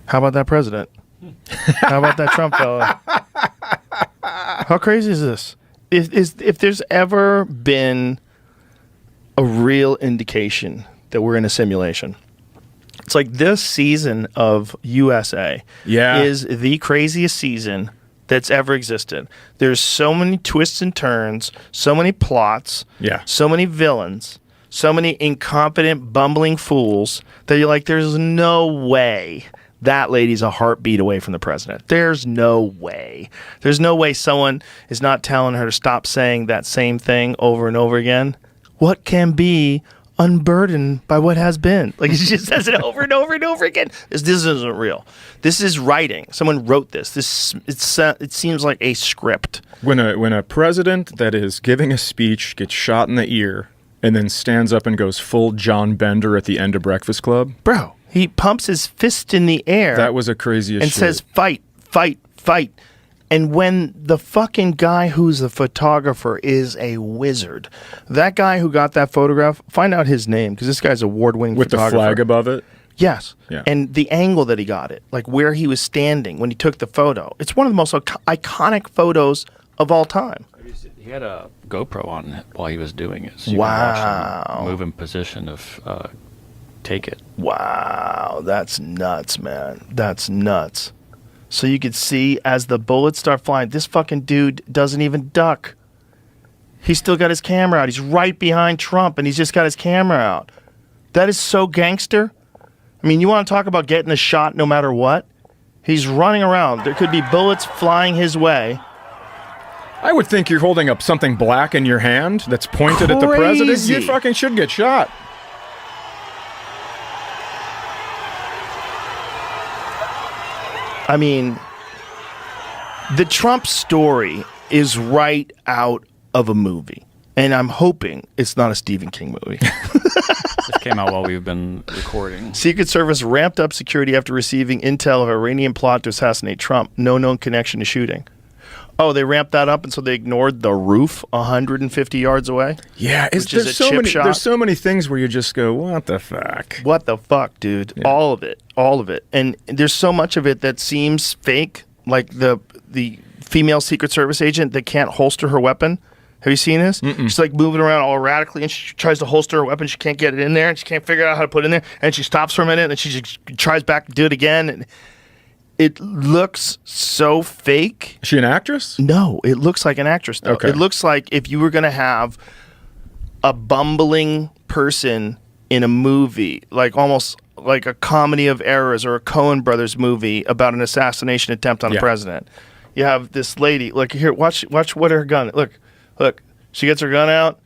How about that president? How about that Trump fella? How crazy is this? If there's ever been a real indication that we're in a simulation, it's like this season of USA is the craziest season that's ever existed. There's so many twists and turns, so many plots, so many villains, so many incompetent, bumbling fools that you're like, there's no way that lady's a heartbeat away from the president. There's no way. There's no way someone is not telling her to stop saying that same thing over and over again. What can be unburdened by what has been? Like, she just says it over and over and over again. This isn't real. This is writing. Someone wrote this. It seems like a script. When a president that is giving a speech gets shot in the ear and then stands up and goes full John Bender at the end of Breakfast Club. Bro, he pumps his fist in the air. That was a crazy and says, fight, fight, fight. And when the fucking guy who's the photographer is a wizard, that guy who got that photograph, find out his name, because this guy's award-winning photographer. With the flag above it? Yes. Yeah. And the angle that he got it, like where he was standing when he took the photo. It's one of the most iconic photos of all time. He had a GoPro on it while he was doing it. So you wow. can watch him move in position of take it. Wow. That's nuts, man. That's nuts. So you could see as the bullets start flying, this fucking dude doesn't even duck. He's still got his camera out. He's right behind Trump, and he's just got his camera out. That is so gangster. I mean, you want to talk about getting a shot no matter what? He's running around. There could be bullets flying his way. I would think you're holding up something black in your hand that's pointed at the president. You fucking should get shot. I mean, the Trump story is right out of a movie. And I'm hoping it's not a Stephen King movie. This came out while we've been recording. Secret Service ramped up security after receiving intel of Iranian plot to assassinate Trump. No known connection to shooting. Oh, they ramped that up, and so they ignored the roof 150 yards away? Yeah, there's so many things where you just go, what the fuck? What the fuck, dude? Yeah. All of it. And there's so much of it that seems fake, like the female Secret Service agent that can't holster her weapon. Have you seen this? She's like moving around all erratically, and she tries to holster her weapon. She can't get it in there, and she can't figure out how to put it in there. And she stops for a minute, and she just tries back to do it again. And it looks so fake. Is she an actress? No, it looks like an actress, though. Okay. It looks like if you were going to have a bumbling person in a movie, like almost like a comedy of errors or a Coen Brothers movie about an assassination attempt on a president. You have this lady, like here, watch what her gun, look, she gets her gun out,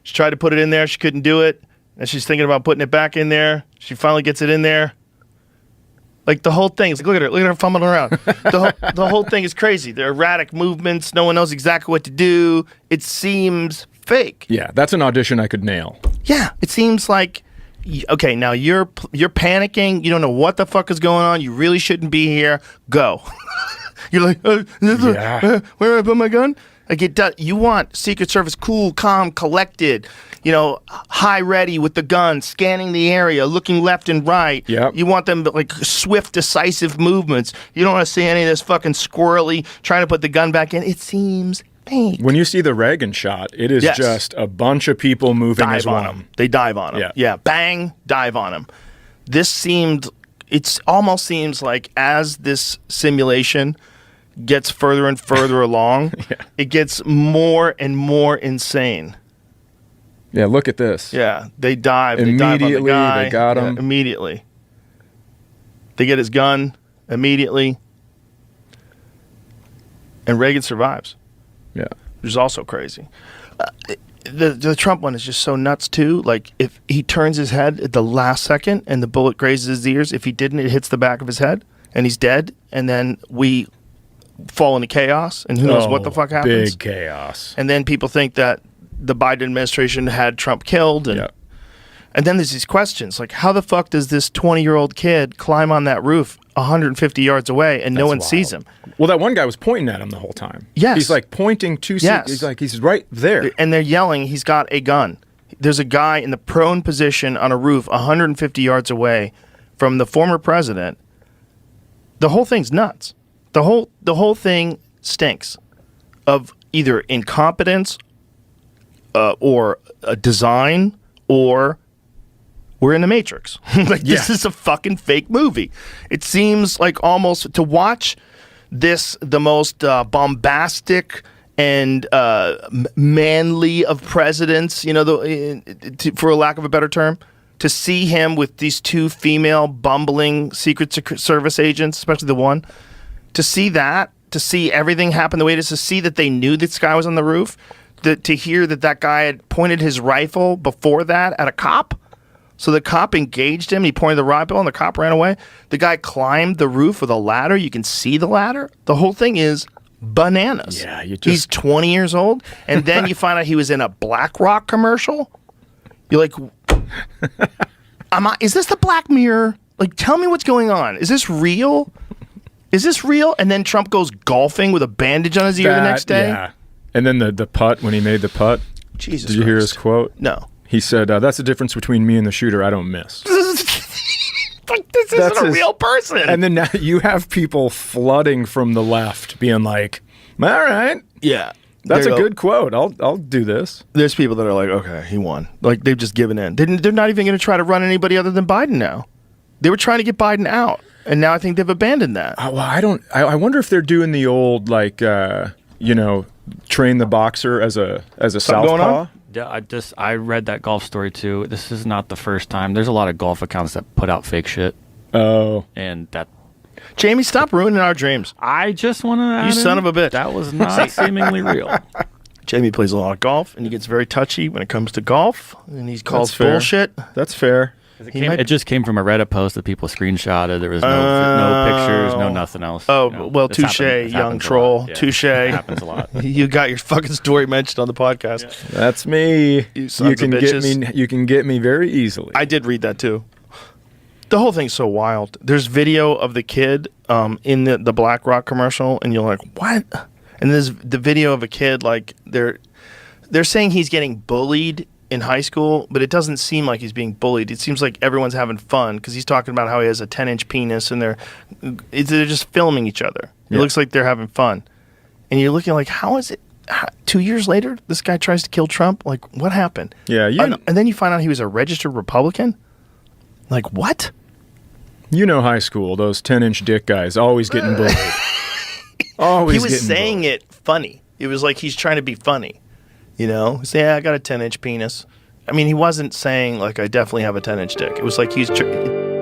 she tried to put it in there, she couldn't do it, and she's thinking about putting it back in there, she finally gets it in there. Like the whole thing is like, look at her fumbling around. The whole thing is crazy. They're erratic movements. No one knows exactly what to do. It seems fake. Yeah, that's an audition I could nail. Yeah, it seems like, okay, now you're panicking. You don't know what the fuck is going on. You really shouldn't be here. Go. You're like, where do I put my gun? Like it does. You want Secret Service cool, calm, collected. You know, high ready with the gun, scanning the area, looking left and right. Yep. You want them like swift, decisive movements. You don't want to see any of this fucking squirrely trying to put the gun back in. It seems fake. When you see the Reagan shot, it is just a bunch of people moving as one. They dive on him. Yeah, bang, dive on him. It almost seems like as this simulation gets further and further along, it gets more and more insane. Yeah, look at this. Yeah, they dive. Immediately, they dive on the guy. they got him. Immediately. They get his gun immediately. And Reagan survives. Yeah. Which is also crazy. The Trump one is just so nuts, too. Like, if he turns his head at the last second and the bullet grazes his ears, if he didn't, it hits the back of his head and he's dead. And then we fall into chaos and who knows what the fuck happens. Big chaos. And then people think that the Biden administration had Trump killed. And then there's these questions like, how the fuck does this 20-year-old kid climb on that roof 150 yards away and no one sees him? Well, that one guy was pointing at him the whole time. Yes. He's like pointing to he's like, he's right there. And they're yelling, he's got a gun. There's a guy in the prone position on a roof 150 yards away from the former president. The whole thing's nuts. The whole thing stinks of either incompetence or a design, or we're in the Matrix. This is a fucking fake movie. It seems like almost to watch this, the most bombastic and manly of presidents, for a lack of a better term, to see him with these two female bumbling Secret Service agents, especially the one, to see that, to see everything happen the way it is, to see that they knew this guy was on the roof, to hear that guy had pointed his rifle before that at a cop. So the cop engaged him. He pointed the rifle and the cop ran away. The guy climbed the roof with a ladder. You can see the ladder. The whole thing is bananas. Yeah, he's 20 years old. And then you find out he was in a BlackRock commercial. You're like, is this the Black Mirror? Like, tell me what's going on. Is this real? Is this real? And then Trump goes golfing with a bandage on his ear the next day. Yeah. And then the putt, when he made the putt. Jesus Did you hear his quote? No. He said, that's the difference between me and the shooter. I don't miss. This isn't a real person. And then now you have people flooding from the left being like, all right. Yeah. That's a good quote. I'll do this. There's people that are like, okay, he won. Like, they've just given in. They're not even going to try to run anybody other than Biden now. They were trying to get Biden out, and now I think they've abandoned that. Well, I wonder if they're doing the old, like, train the boxer as a southpaw. Yeah, I read that golf story too. This is not the first time. There's a lot of golf accounts that put out fake shit. Oh. And that... Jamie, stop ruining our dreams. I just want to... You son of a bitch. That was not seemingly real. Jamie plays a lot of golf, and he gets very touchy when it comes to golf, and he calls fair. bullshit. That's fair. It just came from a Reddit post that people screenshotted. There was no pictures, no nothing else. Oh, well, touche, young troll. Touche. It happens a lot. You got your fucking story mentioned on the podcast. Yeah. That's me. You sons of bitches. You can get me very easily. I did read that too. The whole thing's so wild. There's video of the kid in the BlackRock commercial, and you're like, what? And there's the video of a kid, like, they're saying he's getting bullied in high school, but it doesn't seem like he's being bullied. It seems like everyone's having fun because he's talking about how he has a 10-inch penis, and they're just filming each other. It looks like they're having fun. And you're looking like, how is it 2 years later, this guy tries to kill Trump? Like, what happened? Yeah. And then you find out he was a registered Republican? Like, what? You know high school, those 10-inch dick guys always getting bullied. Always he was saying it funny. It was like he's trying to be funny. Say, yeah, I got a 10-inch penis. I mean, he wasn't saying, like, I definitely have a 10-inch dick. It was like he's...